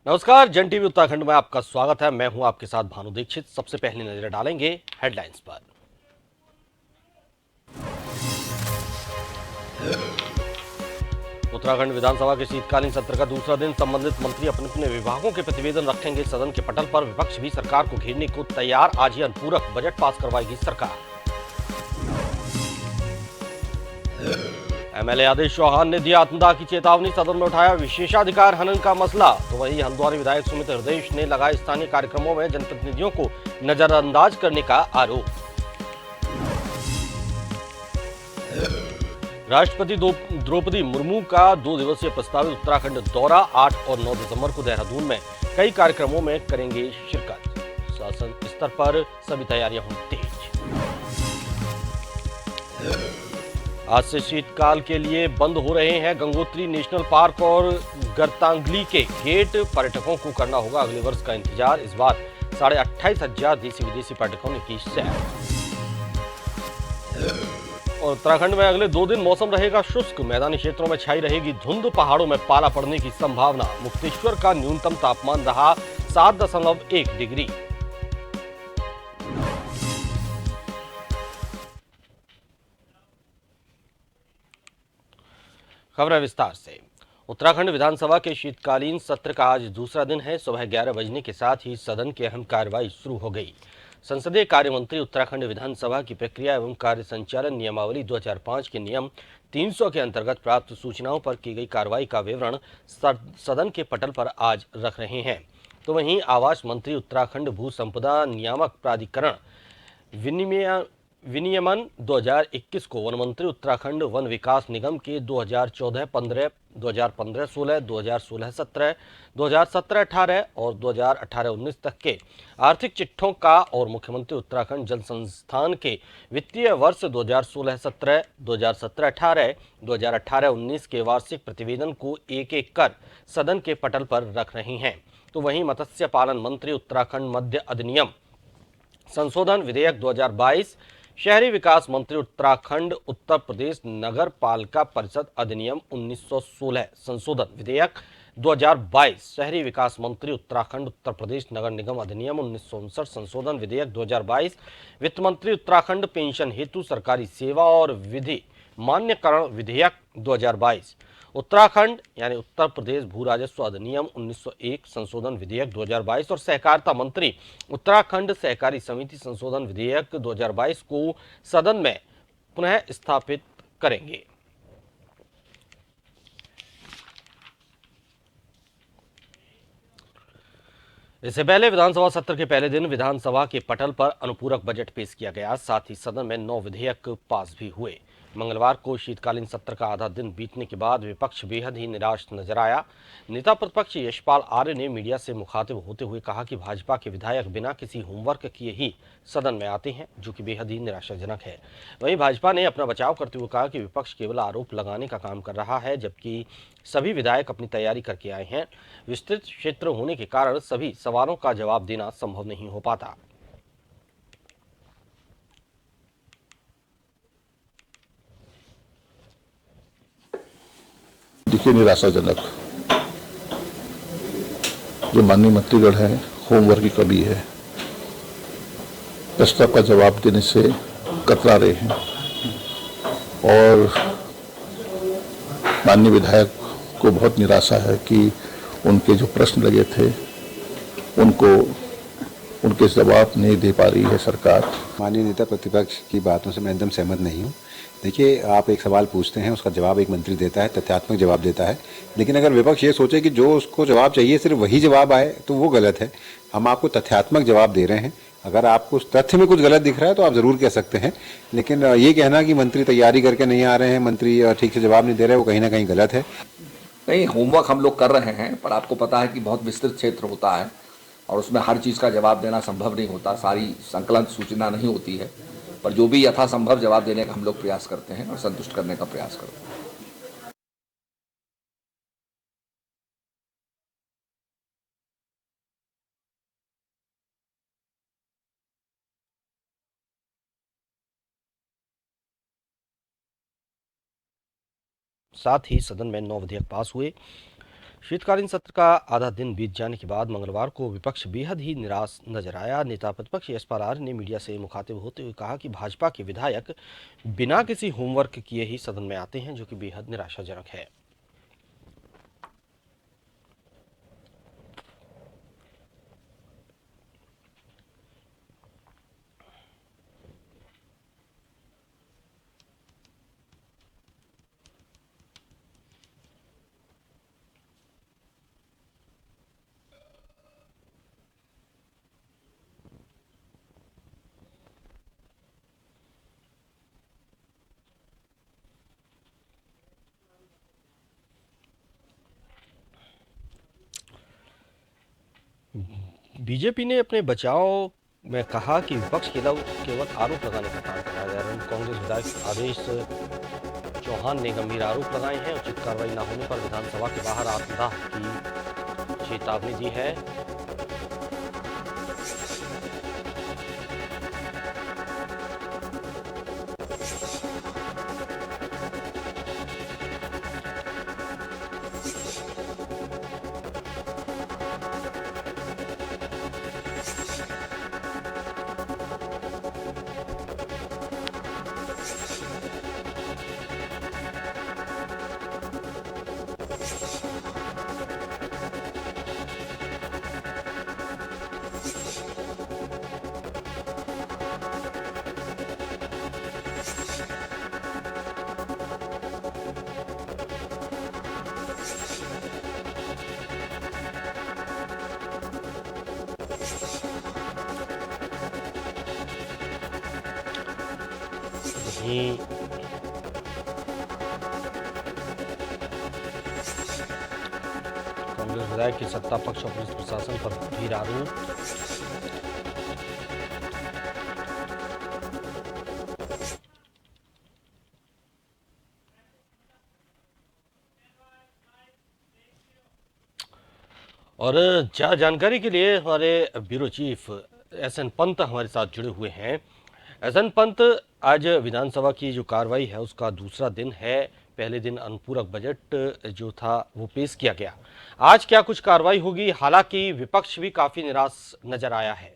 नमस्कार, जन टीवी उत्तराखंड में आपका स्वागत है। मैं हूं आपके साथ भानु दीक्षित। सबसे पहले नजर डालेंगे हेडलाइंस पर। उत्तराखंड विधानसभा के शीतकालीन सत्र का दूसरा दिन। संबंधित मंत्री अपने अपने विभागों के प्रतिवेदन रखेंगे सदन के पटल पर। विपक्ष भी सरकार को घेरने को तैयार। आज ही अनुपूरक बजट पास करवाएगी सरकार। एमएलए आदेश चौहान ने दिया आत्मदाह की चेतावनी। सदन में उठाया विशेषाधिकार हनन का मसला। तो वहीं हल्द्वानी विधायक सुमित हृदयेश ने लगाया स्थानीय कार्यक्रमों में जनप्रतिनिधियों को नजरअंदाज करने का आरोप। राष्ट्रपति द्रौपदी मुर्मू का 2 दिवसीय प्रस्तावित उत्तराखंड दौरा। 8 और 9 दिसंबर को देहरादून में कई कार्यक्रमों में करेंगे शिरकत। शासन स्तर पर सभी तैयारियां होंगी तेज। आज से शीतकाल के लिए बंद हो रहे हैं गंगोत्री नेशनल पार्क और गर्तांगली के गेट। पर्यटकों को करना होगा अगले वर्ष का इंतजार। इस बार 28,500 देसी विदेशी पर्यटकों ने की सैर। और उत्तराखंड में अगले 2 दिन मौसम रहेगा शुष्क। मैदानी क्षेत्रों में छाई रहेगी धुंध। पहाड़ों में पाला पड़ने की संभावना। मुक्तेश्वर का न्यूनतम तापमान रहा 7.1 डिग्री। खबर विस्तार से। उत्तराखंड विधानसभा के शीतकालीन सत्र का आज दूसरा दिन है। सुबह 11 बजने के साथ ही सदन की अहम कार्रवाई शुरू हो गई। संसदीय कार्य मंत्री उत्तराखंड विधानसभा की प्रक्रिया एवं कार्य संचालन नियमावली 2005 के नियम 300 के अंतर्गत प्राप्त सूचनाओं पर की गई कार्रवाई का विवरण सदन के पटल पर आज रख रहे हैं। तो वहीं आवास मंत्री उत्तराखंड भू संपदा नियामक प्राधिकरण विनियमन 2021 को वन मंत्री उत्तराखंड वन विकास निगम के 2014-15, 2015-16, 2016-17, 2017-18 और 2018-19 तक के आर्थिक चिट्ठों का और मुख्यमंत्री उत्तराखंड जल संस्थान के वित्तीय वर्ष 2016-17, 2017-18, 2018-19 के वार्षिक प्रतिवेदन को एक एक कर सदन के पटल पर रख रहे हैं। तो वहीं मत्स्य पालन मंत्री उत्तराखंड मत्स्य अधिनियम संशोधन विधेयक 2022, शहरी विकास मंत्री उत्तराखंड उत्तर प्रदेश नगर पालिका परिषद अधिनियम 1916 संशोधन विधेयक 2022, शहरी विकास मंत्री उत्तराखंड उत्तर प्रदेश नगर निगम अधिनियम 1959 संशोधन विधेयक 2022, वित्त मंत्री उत्तराखंड पेंशन हेतु सरकारी सेवा और विधि मान्यकरण विधेयक 2022, उत्तराखंड यानी उत्तर प्रदेश भू राजस्व अधिनियम 1901 संशोधन विधेयक 2022 और सहकारिता मंत्री उत्तराखंड सहकारी समिति संशोधन विधेयक 2022 को सदन में पुनः स्थापित करेंगे। इससे पहले विधानसभा सत्र के पहले दिन विधानसभा के पटल पर अनुपूरक बजट पेश किया गया। साथ ही सदन में 9 विधेयक पास भी हुए। मंगलवार को शीतकालीन सत्र का आधा दिन बीतने के बाद विपक्ष बेहद ही निराश नजर आया। नेता प्रतिपक्ष यशपाल आर्य ने मीडिया से मुखातिब होते हुए कहा कि भाजपा के विधायक बिना किसी होमवर्क किए ही सदन में आते हैं, जो कि बेहद ही निराशाजनक है। वहीं भाजपा ने अपना बचाव करते हुए कहा कि विपक्ष केवल आरोप लगाने का काम कर रहा है, जबकि सभी विधायक अपनी तैयारी करके आए हैं। विस्तृत क्षेत्र होने के कारण सभी सवालों का जवाब देना संभव नहीं हो पाता। देखिए, निराशाजनक जो माननीय मंत्रीगण है, होमवर्क की कमी है। प्रस्ताव का जवाब देने से कतरा रहे हैं और माननीय विधायक को बहुत निराशा है कि उनके जो प्रश्न लगे थे उनको उनके जवाब नहीं दे पा रही है सरकार। माननीय नेता प्रतिपक्ष की बातों से मैं एकदम सहमत नहीं हूँ। देखिए, आप एक सवाल पूछते हैं, उसका जवाब एक मंत्री देता है, तथ्यात्मक जवाब देता है, लेकिन अगर विपक्ष ये सोचे कि जो उसको जवाब चाहिए सिर्फ वही जवाब आए तो वो गलत है। हम आपको तथ्यात्मक जवाब दे रहे हैं। अगर आपको उस तथ्य में कुछ गलत दिख रहा है तो आप ज़रूर कह सकते हैं, लेकिन ये कहना कि मंत्री तैयारी करके नहीं आ रहे हैं, मंत्री ठीक से जवाब नहीं दे रहे, वो कहीं ना कहीं गलत है। नहीं, होमवर्क हम लोग कर रहे हैं, पर आपको पता है कि बहुत विस्तृत क्षेत्र होता है और उसमें हर चीज़ का जवाब देना संभव नहीं होता, सारी संकलन सूचना नहीं होती है, पर जो भी यथासंभव जवाब देने का हम लोग प्रयास करते हैं और संतुष्ट करने का प्रयास करते हैं। साथ ही सदन में 9 विधेयक पास हुए। शीतकालीन सत्र का आधा दिन बीत जाने के बाद मंगलवार को विपक्ष बेहद ही निराश नजर आया। नेता प्रतिपक्ष यशपाल आर्य ने मीडिया से मुखातिब होते हुए कहा कि भाजपा के विधायक बिना किसी होमवर्क किए ही सदन में आते हैं, जो कि बेहद निराशाजनक है। बीजेपी ने अपने बचाव में कहा कि विपक्ष केवल आरोप लगाने का काम कर रहा है। कांग्रेस विधायक आदेश चौहान ने गंभीर आरोप लगाए हैं। उचित कार्रवाई न होने पर विधानसभा के बाहर आत्मदाह की चेतावनी दी है। वहीं कांग्रेस विधायक की सत्ता पक्ष और पुलिस प्रशासन पर गंभीर आरोप। और ज्यादा जानकारी के लिए हमारे ब्यूरो चीफ एसएन पंत हमारे साथ जुड़े हुए हैं। एसएन पंत, आज विधानसभा की जो कार्रवाई है उसका दूसरा दिन है। पहले दिन अनुपूरक बजट जो था वो पेश किया गया। आज क्या कुछ कार्रवाई होगी? हालांकि विपक्ष भी काफी निराश नजर आया है।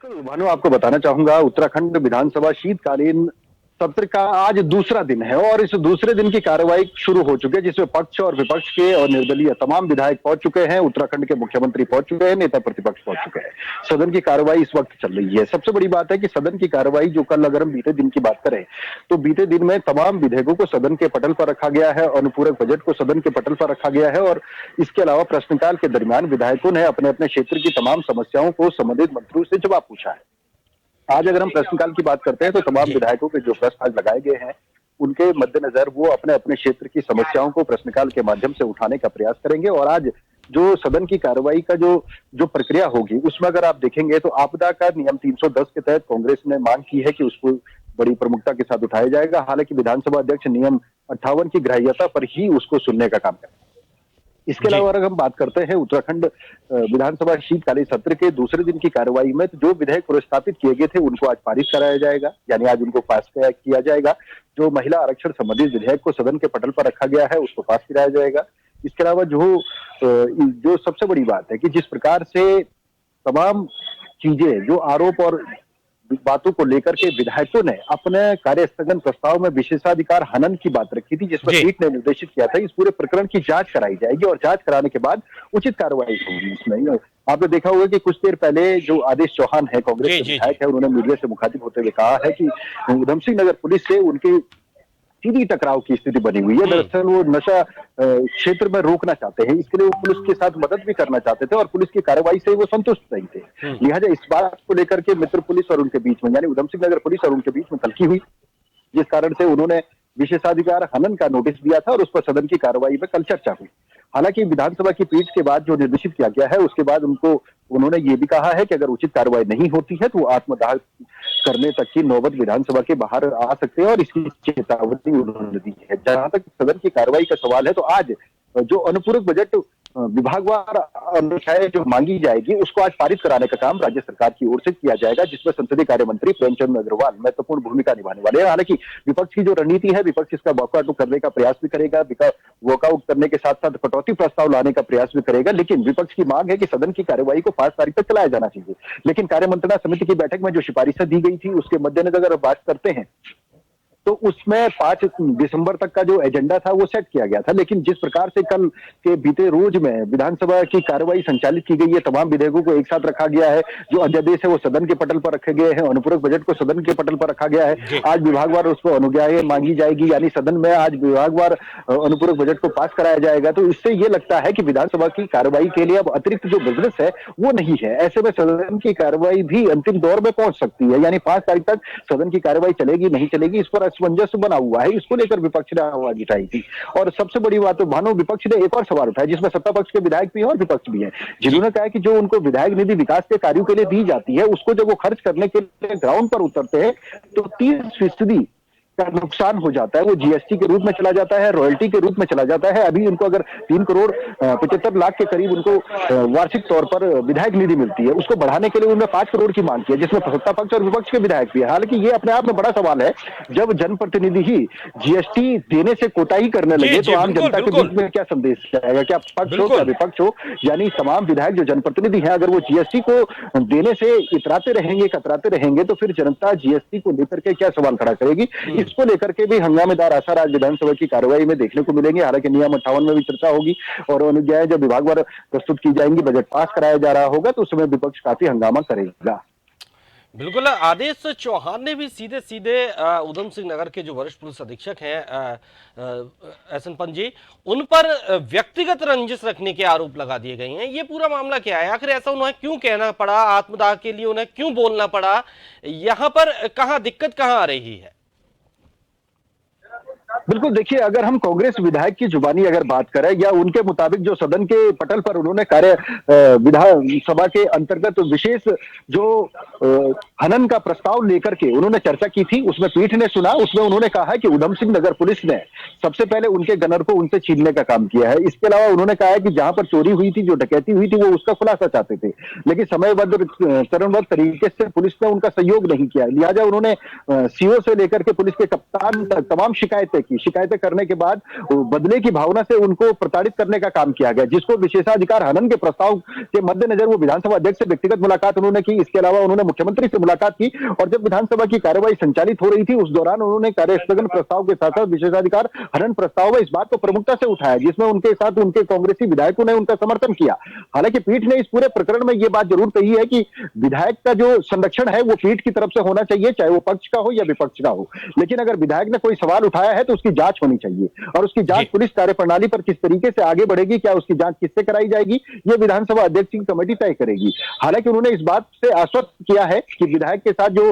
बिल्कुल भानु, आपको बताना चाहूंगा, उत्तराखंड विधानसभा शीतकालीन सत्र का आज दूसरा दिन है और इस दूसरे दिन की कार्रवाई शुरू हो चुकी है, जिसमें पक्ष और विपक्ष के और निर्दलीय तमाम विधायक पहुंच चुके हैं। उत्तराखंड के मुख्यमंत्री पहुंच चुके हैं, नेता प्रतिपक्ष पहुंच चुके हैं। सदन की कार्रवाई इस वक्त चल रही है। सबसे बड़ी बात है कि सदन की कार्रवाई जो कल, अगर हम बीते दिन की बात करें तो बीते दिन में तमाम विधेयकों को सदन के पटल पर रखा गया है, अनुपूरक बजट को सदन के पटल पर रखा गया है और इसके अलावा प्रश्नकाल के दरमियान विधायकों ने अपने अपने क्षेत्र की तमाम समस्याओं को संबंधित मंत्रियों से जवाब पूछा है। आज अगर हम प्रश्नकाल की बात करते हैं तो तमाम विधायकों के जो प्रश्न आज लगाए गए हैं उनके मद्देनजर वो अपने अपने क्षेत्र की समस्याओं को प्रश्नकाल के माध्यम से उठाने का प्रयास करेंगे। और आज जो सदन की कार्रवाई का जो प्रक्रिया होगी उसमें अगर आप देखेंगे तो आपदा का नियम 310 के तहत कांग्रेस ने मांग की है कि उसको बड़ी प्रमुखता के साथ उठाया जाएगा। हालांकि विधानसभा अध्यक्ष नियम 58 की ग्राह्यता पर ही उसको सुनने का काम करेंगे। इसके अलावा अगर हम बात करते हैं उत्तराखंड विधानसभा शीतकालीन सत्र के दूसरे दिन की कार्रवाई में, तो जो विधेयक प्रस्तावित किए गए थे उनको आज पारित कराया जाएगा, यानी आज उनको पास किया जाएगा। जो महिला आरक्षण संबंधित विधेयक को सदन के पटल पर रखा गया है उसको पास कराया जाएगा। इसके अलावा जो सबसे बड़ी बात है कि जिस प्रकार से तमाम चीजें, जो आरोप और बातों को लेकर के विधायकों ने अपने कार्य स्थगन प्रस्ताव में विशेषाधिकार हनन की बात रखी थी, जिसमें पीठ ने निर्देशित किया था इस पूरे प्रकरण की जांच कराई जाएगी और जांच कराने के बाद उचित कार्रवाई होगी। इसमें आपने देखा होगा कि कुछ देर पहले जो आदेश चौहान है, कांग्रेस के विधायक है, उन्होंने मीडिया से मुखातिब होते हुए कहा है कि उधम सिंह नगर पुलिस से उनके सीधी टकराव की स्थिति बनी हुई है। दरअसल वो नशा क्षेत्र में रोकना चाहते हैं, इसके लिए वो पुलिस के साथ मदद भी करना चाहते थे और पुलिस की कार्रवाई से वो संतुष्ट नहीं थे। लिहाजा इस बात को लेकर के मित्र पुलिस और उनके बीच में, यानी उधम सिंह नगर पुलिस और उनके बीच में तल्खी हुई, जिस कारण से उन्होंने विशेषाधिकार हनन का नोटिस दिया था और उस पर सदन की कार्रवाई में कल चर्चा हुई। हालांकि विधानसभा की पीठ के बाद जो निर्देशित किया गया है उसके बाद उन्होंने ये भी कहा है कि अगर उचित कार्रवाई नहीं होती है तो वो आत्मदाह करने तक की नौबत विधानसभा के बाहर आ सकते हैं और इसकी चेतावनी उन्होंने दी है। जहां तक सदन की कार्रवाई का सवाल है तो आज जो अनुपूरक बजट विभागवार अनुशाएं जो मांगी जाएगी उसको आज पारित कराने का काम राज्य सरकार की ओर से किया जाएगा, जिसमें संसदीय कार्य मंत्री प्रेमचंद अग्रवाल महत्वपूर्ण भूमिका निभाने वाले हैं। हालांकि विपक्ष की जो रणनीति है, विपक्ष इसका वॉकआउट करने का प्रयास भी करेगा, वॉकआउट करने के साथ साथ कटौती प्रस्ताव लाने का प्रयास भी करेगा, लेकिन विपक्ष की मांग है कि सदन की कार्यवाही को 5 तारीख तक चलाया जाना चाहिए। लेकिन कार्य मंत्रणा समिति की बैठक में जो सिफारिशें दी गई थी उसके मद्देनजर अगर बात करते हैं तो उसमें 5 दिसंबर तक का जो एजेंडा था वो सेट किया गया था। लेकिन जिस प्रकार से कल के बीते रोज में विधानसभा की कार्रवाई संचालित की गई है, तमाम विधेयकों को एक साथ रखा गया है, जो अध्यादेश है वो सदन के पटल पर रखे गए हैं, अनुपूरक बजट को सदन के पटल पर रखा गया है। आज विभागवार उस पर अनुज्ञाएं मांगी जाएगी, यानी सदन में आज विभागवार अनुपूरक बजट को पास कराया जाएगा। तो इससे ये लगता है कि विधानसभा की कार्रवाई के लिए अब अतिरिक्त जो बिजनेस है वो नहीं है। ऐसे में सदन की कार्रवाई भी अंतिम दौर में पहुंच सकती है, यानी 5 तारीख तक सदन की कार्रवाई चलेगी नहीं चलेगी इस पर असमंजस बना हुआ है। इसको लेकर विपक्ष ने आवाज उठाई थी। और सबसे बड़ी बात तो भानु, विपक्ष ने एक और सवाल उठाया जिसमें सत्ता पक्ष के विधायक भी हैं और विपक्ष भी हैं, जिन्होंने कहा कि जो उनको विधायक निधि विकास के कार्यों के लिए दी जाती है उसको जब वो खर्च करने के लिए ग्राउंड पर उतरते हैं तो 30% का नुकसान हो जाता है, वो जीएसटी के रूप में चला जाता है, रॉयल्टी के रूप में चला जाता है। अभी उनको अगर 3 करोड़ 75 लाख के करीब उनको वार्षिक तौर पर विधायक निधि मिलती है, उसको बढ़ाने के लिए उन्होंने 5 करोड़ की मांग की है, जिसमें सत्ता पक्ष और विपक्ष के विधायक भी है। हालांकि ये अपने आप में बड़ा सवाल है, जब जनप्रतिनिधि ही जीएसटी देने से कोताही करने लगे तो आम जनता के बीच में क्या संदेश जाएगा? क्या पक्ष हो क्या विपक्ष हो, यानी तमाम विधायक जो जनप्रतिनिधि हैं अगर वो जीएसटी को देने से इतराते रहेंगे, कतराते रहेंगे, तो फिर जनता जीएसटी को लेकर के क्या सवाल खड़ा करेगी? इसको लेकर के भी हंगामेदार असर आज विधानसभा की कार्रवाई में देखने को मिलेंगे। हालांकि नियम 58 में भी चर्चा होगी और अनुज्ञाएं जब विभागवार प्रस्तुत की जाएंगी, बजट पास कराया जा रहा होगा, तो उस समय विपक्ष काफी हंगामा करेगा। बिल्कुल, आदेश चौहान ने भी सीधे सीधे उधम सिंह नगर के जो वरिष्ठ पुलिस अधीक्षक हैं एसएन पंत जी, उन पर व्यक्तिगत रंजिश रखने के आरोप लगा दिए गए हैं। ये पूरा मामला क्या है? आखिर ऐसा उन्हें क्यों कहना पड़ा? आत्मदाह के लिए उन्हें क्यों बोलना पड़ा? यहाँ पर कहाँ दिक्कत कहाँ आ रही है? बिल्कुल, देखिए, अगर हम कांग्रेस विधायक की जुबानी अगर बात करें या उनके मुताबिक जो सदन के पटल पर उन्होंने विधानसभा के अंतर्गत विशेष जो हनन का प्रस्ताव लेकर के उन्होंने चर्चा की थी, उसमें पीठ ने सुना, उसमें उन्होंने कहा कि उधम सिंह नगर पुलिस ने सबसे पहले उनके गनर को उनसे छीनने का काम किया है। इसके अलावा उन्होंने कहा है कि जहां पर चोरी हुई थी, जो डकैती हुई थी, वो उसका खुलासा चाहते थे, लेकिन समयबद्ध चरणबद्ध तरीके से पुलिस ने उनका सहयोग नहीं किया। लिहाजा उन्होंने सीओ से लेकर के पुलिस के कप्तान तक तमाम शिकायतें करने के बाद बदले की भावना से उनको प्रताड़ित करने का काम किया गया, जिसको विशेषाधिकार हनन के प्रस्ताव के मद्देनजर वो विधानसभा अध्यक्ष से व्यक्तिगत मुलाकात उन्होंने की। इसके अलावा उन्होंने मुख्यमंत्री से मुलाकात की और जब विधानसभा की कार्रवाई संचालित हो रही थी उस दौरान उन्होंने कार्यस्थगन प्रस्ताव के साथ साथ विशेषाधिकार हनन प्रस्ताव में इस बात को प्रमुखता से उठाया, जिसमें उनके साथ उनके कांग्रेसी विधायकों ने उनका समर्थन किया। हालांकि पीठ ने इस पूरे प्रकरण में यह बात जरूर कही है कि विधायक का जो संरक्षण है वो पीठ की तरफ से होना चाहिए, चाहे वो पक्ष का हो या विपक्ष का हो। लेकिन अगर विधायक ने कोई सवाल उठाया है तो उसकी जांच होनी चाहिए और उसकी जांच पुलिस कार्यप्रणाली पर किस तरीके से आगे बढ़ेगी, क्या उसकी जांच किससे कराई जाएगी, ये विधानसभा अध्यक्ष की कमेटी तय करेगी। हालांकि उन्होंने इस बात से आश्वस्त किया है कि विधायक के साथ जो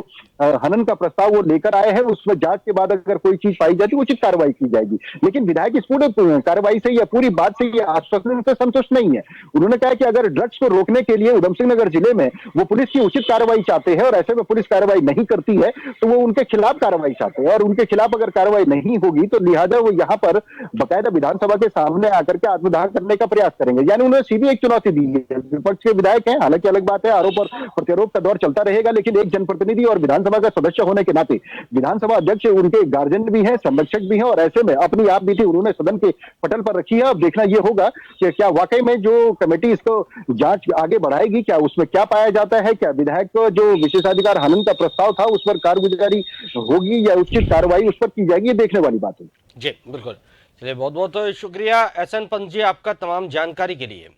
हनन का प्रस्ताव वो लेकर आए हैं उसमें जांच के बाद अगर कोई चीज पाई जाती है उचित कार्रवाई की जाएगी। लेकिन विधायक इस पूरे कार्रवाई से या पूरी बात से ये आश्वासन से संतुष्ट नहीं है। उन्होंने कहा कि अगर ड्रग्स को रोकने के लिए उधम सिंह नगर जिले में वो पुलिस की उचित कार्रवाई चाहते हैं और ऐसे में पुलिस कार्रवाई नहीं करती है तो वो उनके खिलाफ कार्रवाई चाहते हैं और उनके खिलाफ अगर कार्रवाई नहीं होगी तो लिहाजा वो यहाँ पर बकायदा विधानसभा के सामने आकर के आत्मदाह करने का प्रयास करेंगे। यानी उन्होंने सीधी एक चुनौती दी है। विपक्ष के विधायक हैं, हालांकि अलग बात है, आरोप और प्रत्यारोप का दौर चलता रहेगा, लेकिन एक जनप्रतिनिधि और विधानसभा का सदस्य होने के नाते विधानसभा अध्यक्ष उनके गार्जियन भी हैं, संरक्षक भी हैं और ऐसे में अपनी आप बीती उन्होंने सदन के पटल पर रखी है। अब देखना यह होगा कि क्या वाकई में जो कमेटी इसको जांच आगे बढ़ाएगी, क्या उसमें क्या पाया जाता है, क्या विधायक को जो विशेषाधिकार हनन का प्रस्ताव था उस पर कारगुजारी होगी या उचित कार्रवाई उस पर की जाएगी, ये देखने वाली बात है। जी बिल्कुल, चलिए बहुत बहुत शुक्रिया एसएन पंत जी आपका तमाम जानकारी के लिए,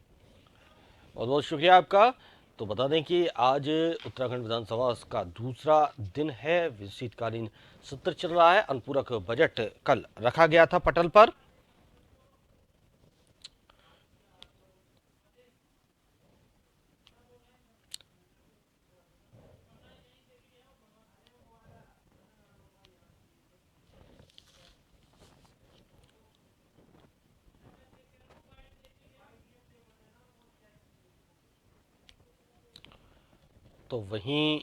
बहुत बहुत शुक्रिया आपका। तो बता दें कि आज उत्तराखंड विधानसभा का दूसरा दिन है, शीतकालीन सत्र चल रहा है। अनुपूरक बजट कल रखा गया था पटल पर। तो वहीं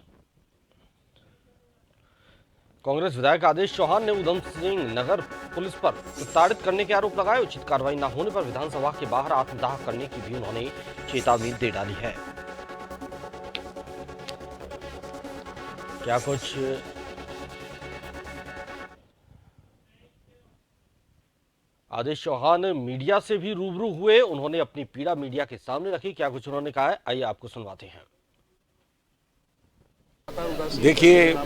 कांग्रेस विधायक आदेश चौहान ने उधम सिंह नगर पुलिस पर प्रताड़ित करने के आरोप लगाए। उचित कार्रवाई न होने पर विधानसभा के बाहर आत्मदाह करने की भी उन्होंने चेतावनी दे डाली है। क्या कुछ आदेश चौहान मीडिया से भी रूबरू हुए, उन्होंने अपनी पीड़ा मीडिया के सामने रखी। क्या कुछ उन्होंने कहा है, आइए आपको सुनवाते हैं। देखिए,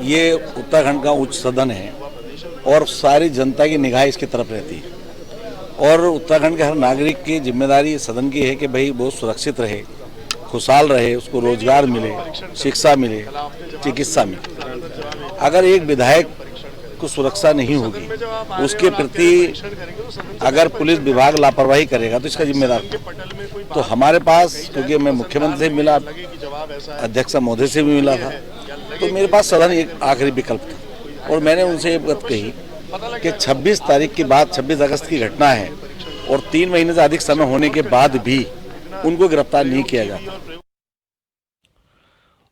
ये उत्तराखंड का उच्च सदन है और सारी जनता की निगाह इसकी तरफ रहती है और उत्तराखंड के हर नागरिक की जिम्मेदारी सदन की है कि भाई वो सुरक्षित रहे, खुशहाल रहे, उसको रोजगार मिले, शिक्षा मिले, चिकित्सा मिले। अगर एक विधायक को सुरक्षा नहीं होगी, उसके प्रति अगर पुलिस विभाग लापरवाही करेगा तो इसका जिम्मेदार तो हमारे पास, क्योंकि मैं मुख्यमंत्री से मिला, अध्यक्ष महोदय से भी मिला था, तो मेरे पास सदन एक आखिरी विकल्प था और मैंने उनसे ये बात कही कि 26 तारीख की बात 26 अगस्त की घटना है और 3 महीने से अधिक समय होने के बाद भी उनको गिरफ्तार नहीं किया जाता।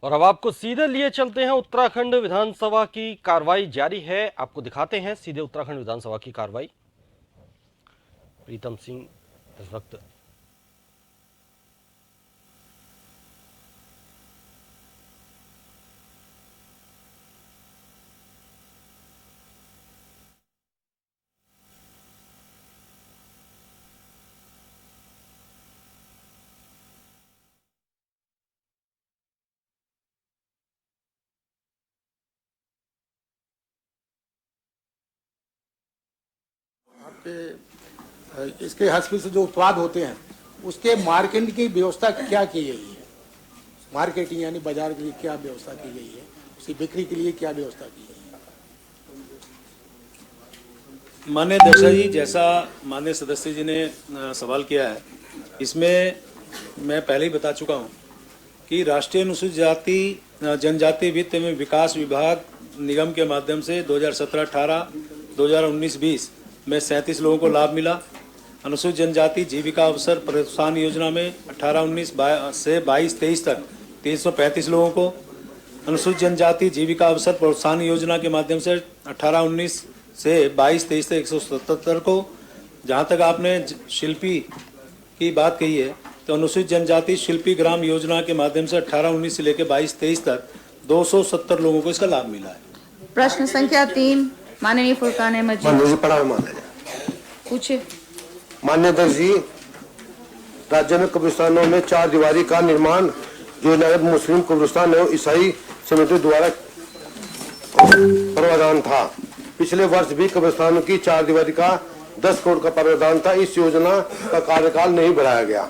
और अब आपको सीधे लिए चलते हैं, उत्तराखंड विधानसभा की कार्रवाई जारी है। आपको दिखाते हैं सीधे उत्तराखंड विधानसभा की कार्रवाई। प्रीतम सिंह इस वक्त इसके हॉस्पिटल से जो उत्पाद होते हैं उसके मार्केटिंग की व्यवस्था क्या की गई है? मार्केटिंग यानी बाजार के लिए क्या व्यवस्था की गई है? उसकी बिक्री के लिए क्या व्यवस्था की गई है? माननीय अध्यक्ष जी, जैसा माननीय सदस्य जी ने सवाल किया है, इसमें मैं पहले ही बता चुका हूं कि राष्ट्रीय अनुसूचित जाति जनजाति वित्त एवं विकास विभाग निगम के माध्यम से 2017-18, 2019-20 में 37 लोगों को लाभ मिला। अनुसूचित जनजाति जीविका अवसर प्रोत्साहन योजना में 18-19 से 22-23 तक 335 लोगों को, अनुसूचित जनजाति जीविका अवसर प्रोत्साहन योजना के माध्यम से 18-19 से 22-23 तक 177 को। जहां तक आपने शिल्पी की बात कही है, तो अनुसूचित जनजाति शिल्पी ग्राम योजना के माध्यम से 18-19 से लेकर 22-23 तक 270 लोगों को इसका लाभ मिला है। प्रश्न संख्या 3 माननीय फुरकान अहमद जी। पूछे। माननीय अध्यक्ष जी, राज्य में कब्रिस्तानों में 4 दीवारी का निर्माण योजना मुस्लिम कब्रिस्तान एवं ईसाई समिति द्वारा प्रावधान था। पिछले वर्ष भी कब्रिस्तानों की 4 दीवारी का 10 करोड़ का प्रावधान था। इस योजना का कार्यकाल नहीं बढ़ाया गया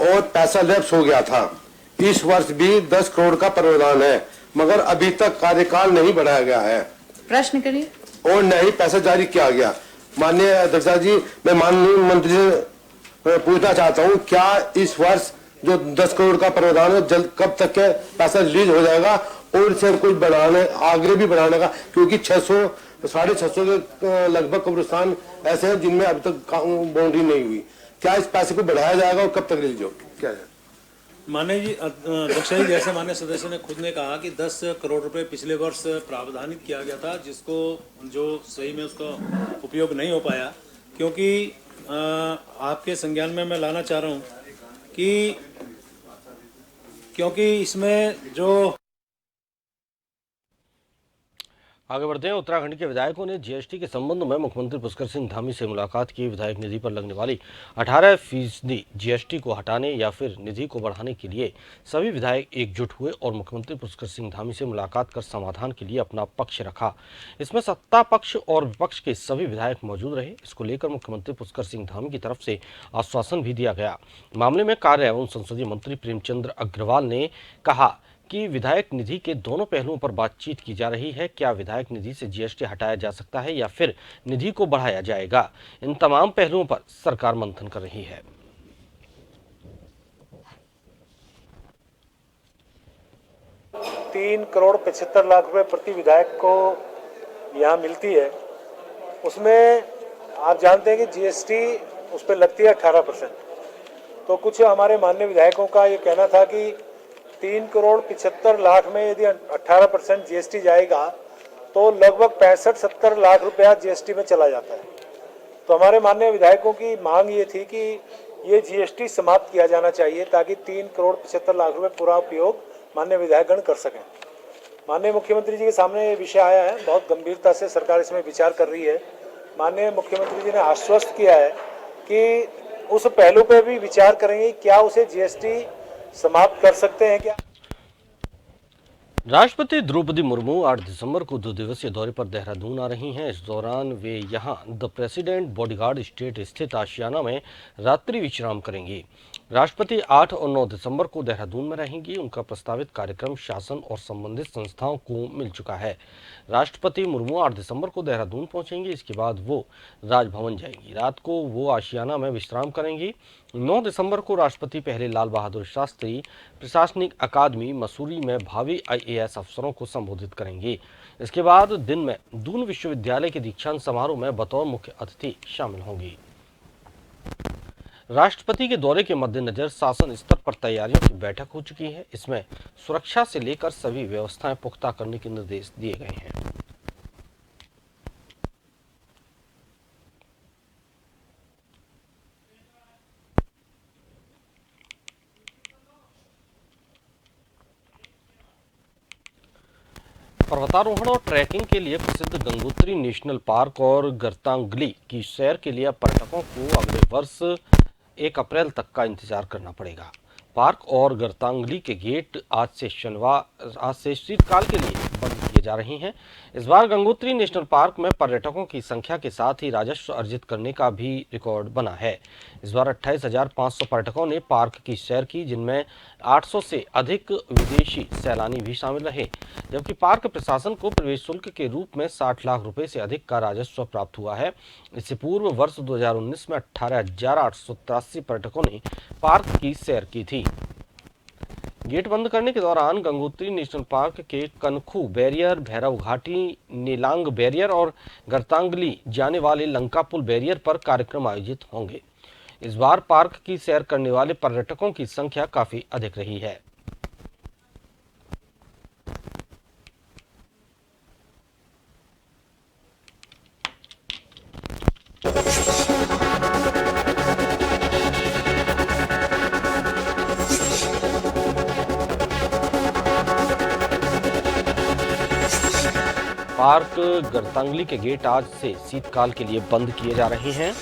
और पैसा लैप्स हो गया था। इस वर्ष भी 10 करोड़ का प्रावधान है, मगर अभी तक कार्यकाल नहीं बढ़ाया गया है। प्रश्न करिए। और न ही पैसा जारी किया गया। माननीय अध्यक्ष जी, मैं माननीय मंत्री से पूछना चाहता हूं, क्या इस वर्ष जो 10 करोड़ का प्रावधान है, जल्द कब तक के पैसा रिलीज हो जाएगा और इसे कुछ बढ़ाने, आगे भी बढ़ाने का, क्योंकि 600-650 के लगभग कब्रिस्तान ऐसे हैं जिनमें अभी तक बाउंड्री नहीं हुई। क्या इस पैसे को बढ़ाया जाएगा और कब तक रिलीज हो? क्या है? माननीय जी अध्यक्ष जी, जैसे माननीय सदस्य ने खुद ने कहा कि 10 करोड़ रुपए पिछले वर्ष प्रावधानित किया गया था, जिसको जो सही में उसका उपयोग नहीं हो पाया, क्योंकि आपके संज्ञान में मैं लाना चाह रहा हूं कि क्योंकि इसमें जो आगे बढ़ते हैं। उत्तराखंड के विधायकों ने जीएसटी के संबंध में मुख्यमंत्री पुष्कर सिंह धामी से मुलाकात की। विधायक निधि पर लगने वाली 18% जीएसटी को हटाने या फिर निधि को बढ़ाने के लिए सभी विधायक एकजुट हुए और मुख्यमंत्री पुष्कर सिंह धामी से मुलाकात कर समाधान के लिए अपना पक्ष रखा। इसमें सत्ता पक्ष और विपक्ष के सभी विधायक मौजूद रहे। इसको लेकर मुख्यमंत्री पुष्कर सिंह धामी की तरफ से आश्वासन भी दिया गया। मामले में कार्य एवं संसदीय मंत्री प्रेमचंद अग्रवाल ने कहा कि विधायक निधि के दोनों पहलुओं पर बातचीत की जा रही है। क्या विधायक निधि से जीएसटी हटाया जा सकता है या फिर निधि को बढ़ाया जाएगा? इन तमाम पहलुओं पर सरकार मंथन कर रही है। 3 करोड़ 75 लाख रुपए प्रति विधायक को यहाँ मिलती है। उसमें आप जानते हैं कि जीएसटी उस पर लगती है 18%। तो कुछ हमारे माननीय विधायकों का ये कहना था कि 3 करोड़ 75 लाख में यदि 18% जीएसटी जाएगा तो लगभग 65-70 लाख रुपया जीएसटी में चला जाता है। तो हमारे माननीय विधायकों की मांग ये थी कि ये जीएसटी समाप्त किया जाना चाहिए ताकि 3 करोड़ 75 लाख रुपए पूरा उपयोग माननीय विधायकगण कर सकें। माननीय मुख्यमंत्री जी के सामने ये विषय आया है, बहुत गंभीरता से सरकार इसमें विचार कर रही है। माननीय मुख्यमंत्री जी ने आश्वस्त किया है कि उस पहलू पे भी विचार करेंगे, क्या उसे जीएसटी समाप्त कर सकते हैं क्या। राष्ट्रपति द्रौपदी मुर्मू 8 दिसंबर को 2 दिवसीय दौरे पर देहरादून आ रही हैं। इस दौरान वे यहां द प्रेसिडेंट बॉडीगार्ड स्टेट स्थित आशियाना में रात्रि विश्राम करेंगी। राष्ट्रपति 8 और 9 दिसंबर को देहरादून में रहेंगी। उनका प्रस्तावित कार्यक्रम शासन और संबंधित संस्थाओं को मिल चुका है। राष्ट्रपति मुर्मू 8 दिसंबर को देहरादून पहुंचेंगी। इसके बाद वो राजभवन जाएंगी। रात को वो आशियाना में विश्राम करेंगी। 9 दिसंबर को राष्ट्रपति पहले लाल बहादुर शास्त्री प्रशासनिक अकादमी मसूरी में भावी IAS अफसरों को संबोधित करेंगी। इसके बाद दिन में दून विश्वविद्यालय के दीक्षांत समारोह में बतौर मुख्य अतिथि शामिल होंगी। राष्ट्रपति के दौरे के मद्देनजर शासन स्तर पर तैयारियों की बैठक हो चुकी है। इसमें सुरक्षा से लेकर सभी व्यवस्थाएं पुख्ता करने के निर्देश दिए गए हैं। पर्वतारोहण और ट्रैकिंग के लिए प्रसिद्ध गंगोत्री नेशनल पार्क और गर्तांगली की सैर के लिए पर्यटकों को अगले वर्ष 1 अप्रैल तक का इंतजार करना पड़ेगा। पार्क और गर्तांगली के गेट आज से शीतकाल के लिए बंद किए जा रहे हैं। इस बार गंगोत्री नेशनल पार्क में पर्यटकों की संख्या के साथ ही राजस्व अर्जित करने का भी रिकॉर्ड बना है। इस बार 28,500 पर्यटकों ने पार्क की सैर की, जिनमें 800 से अधिक विदेशी सैलानी भी शामिल रहे। जबकि पार्क प्रशासन को प्रवेश शुल्क के रूप में 60 लाख रुपए से अधिक का राजस्व प्राप्त हुआ है। इससे पूर्व वर्ष 2019 में 18,883 पर्यटकों ने पार्क की सैर की थी। गेट बंद करने के दौरान गंगोत्री नेशनल पार्क के कनखू बैरियर, भैरव घाटी, नीलांग बैरियर और गर्तांगली जाने वाले लंका पुल बैरियर पर कार्यक्रम आयोजित होंगे। इस बार पार्क की सैर करने वाले पर्यटकों की संख्या काफी अधिक रही है। पार्क गर्तांगली के गेट आज से शीतकाल के लिए बंद किए जा रहे हैं।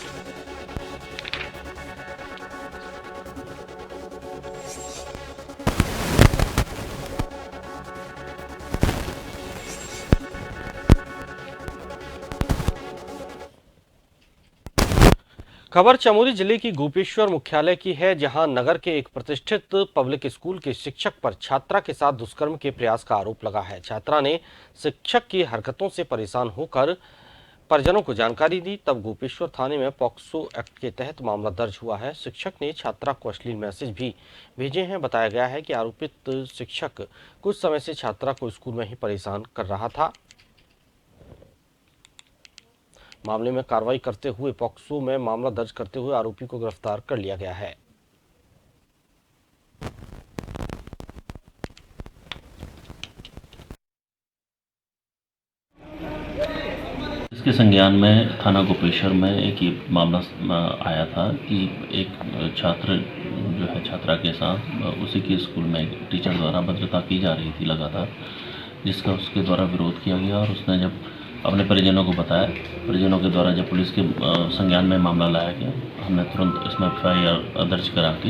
खबर चमोली जिले की गोपेश्वर मुख्यालय की है, जहां नगर के एक प्रतिष्ठित पब्लिक स्कूल के शिक्षक पर छात्रा के साथ दुष्कर्म के प्रयास का आरोप लगा है। छात्रा ने शिक्षक की हरकतों से परेशान होकर परिजनों को जानकारी दी, तब गोपेश्वर थाने में पॉक्सो एक्ट के तहत मामला दर्ज हुआ है। शिक्षक ने छात्रा को अश्लील मैसेज भी भेजे हैं। बताया गया है कि आरोपित शिक्षक कुछ समय से छात्रा को स्कूल में ही परेशान कर रहा था। मामले में कार्रवाई करते हुए पॉक्सो में मामला दर्ज करते हुए आरोपी को गिरफ्तार कर लिया गया है। इसके संज्ञान में थाना गोपेश्वर में एक ये मामला आया था कि एक छात्र जो है छात्रा के साथ उसी के स्कूल में टीचर द्वारा भद्रता की जा रही थी लगातार, जिसका उसके द्वारा विरोध किया गया और उसने जब अपने परिजनों को बताया, परिजनों के द्वारा जब पुलिस के संज्ञान में मामला लाया गया, हमने तुरंत इसमें FIR दर्ज करा के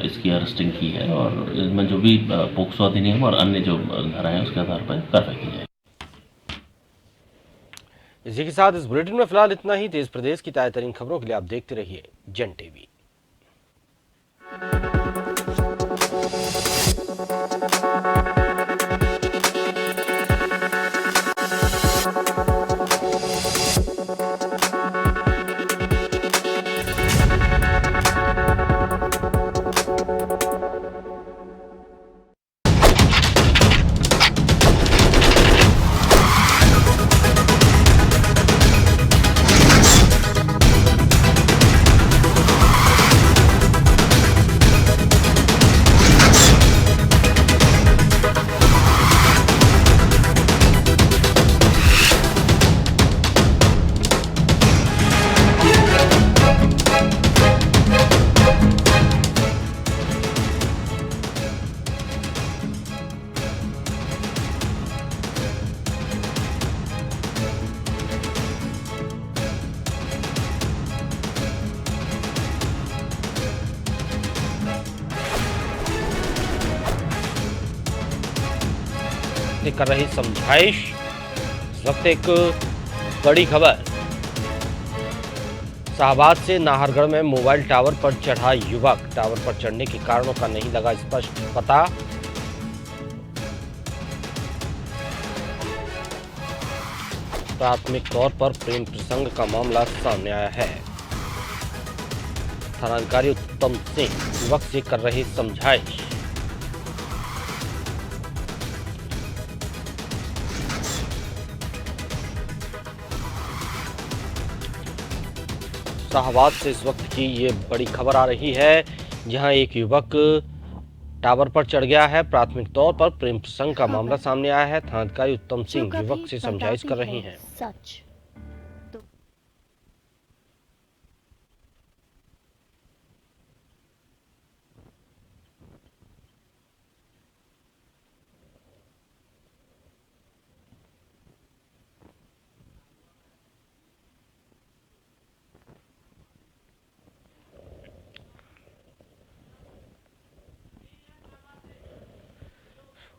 इसकी अरेस्टिंग की है और इसमें जो भी पोक्सो अधिनियम और अन्य जो धाराएं हैं उसके आधार पर कार्रवाई की जाएगी। इसी के साथ इस बुलेटिन में फिलहाल इतना ही। देश प्रदेश की ताजा तरीन खबरों के लिए आप देखते रहिए जन टीवी। से कर रही समझाइश। इस वक्त एक बड़ी खबर, शाहबाद से नाहरगढ़ में मोबाइल टावर पर चढ़ा युवक, टावर पर चढ़ने के कारणों का नहीं लगा स्पष्ट पता। प्राथमिक तौर पर प्रेम प्रसंग का मामला सामने आया है। थानाधिकारी उत्तम सिंह युवक से कर रहे समझाइश। शाहबाद से इस वक्त की ये बड़ी खबर आ रही है, जहां एक युवक टावर पर चढ़ गया है। प्राथमिक तौर पर प्रेम प्रसंग का मामला सामने आया है। थानाधिकारी उत्तम सिंह युवक से समझाइश कर रही हैं। सच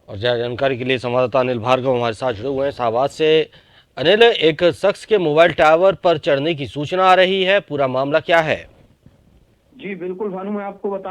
और ज्यादा जानकारी के लिए संवाददाता अनिल भार्गव हमारे साथ जुड़े हुए हैं शाहबाद से। अनिल, एक शख्स के मोबाइल टावर पर चढ़ने की सूचना आ रही है, पूरा मामला क्या है? जी बिल्कुल भानु, मैं आपको बता